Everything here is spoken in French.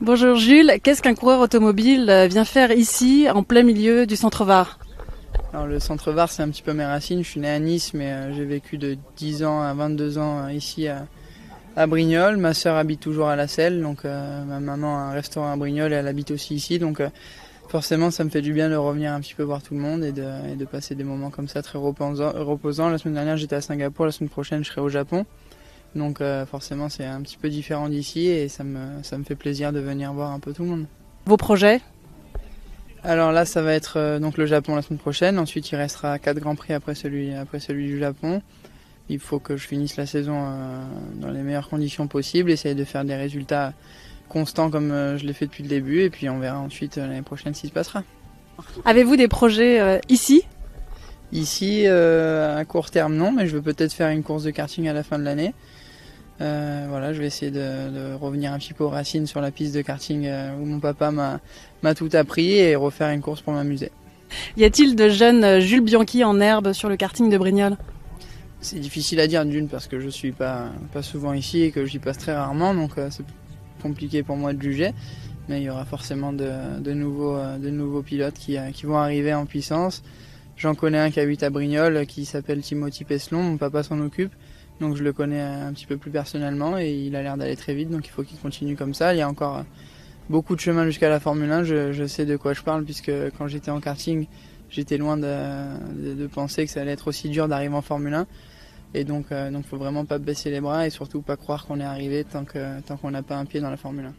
Bonjour Jules, qu'est-ce qu'un coureur automobile vient faire ici, en plein milieu du centre Var? Alors le centre Var, c'est un petit peu mes racines. Je suis né à Nice, mais j'ai vécu de 10 ans à 22 ans ici à Brignoles. Ma sœur habite toujours à La Selle, donc ma maman a un restaurant à Brignoles et elle habite aussi ici. Donc forcément, ça me fait du bien de revenir un petit peu voir tout le monde et de passer des moments comme ça très reposants. La semaine dernière, j'étais à Singapour, la semaine prochaine, je serai au Japon. Donc forcément, c'est un petit peu différent d'ici et ça me fait plaisir de venir voir un peu tout le monde. Vos projets? Alors là, ça va être donc le Japon la semaine prochaine. Ensuite, il restera 4 Grands Prix après celui du Japon. Il faut que je finisse la saison dans les meilleures conditions possibles, essayer de faire des résultats constants comme je l'ai fait depuis le début. Et puis on verra ensuite l'année prochaine ce qui se passera. Avez-vous des projets ici? Ici, à court terme, non, mais je veux peut-être faire une course de karting à la fin de l'année. Voilà, je vais essayer de revenir un petit peu aux racines sur la piste de karting où mon papa m'a tout appris et refaire une course pour m'amuser. Y a-t-il de jeunes Jules Bianchi en herbe sur le karting de Brignoles? C'est difficile à dire d'une parce que je suis pas souvent ici et que j'y passe très rarement, donc c'est compliqué pour moi de juger. Mais il y aura forcément de nouveaux pilotes qui vont arriver en puissance. J'en connais un qui habite à Brignoles qui s'appelle Timothy Peslon, mon papa s'en occupe. Donc je le connais un petit peu plus personnellement et il a l'air d'aller très vite, donc il faut qu'il continue comme ça. Il y a encore beaucoup de chemin jusqu'à la Formule 1, je sais de quoi je parle puisque quand j'étais en karting, j'étais loin de penser que ça allait être aussi dur d'arriver en Formule 1. Et donc faut vraiment pas baisser les bras et surtout pas croire qu'on est arrivé tant qu'on n'a pas un pied dans la Formule 1.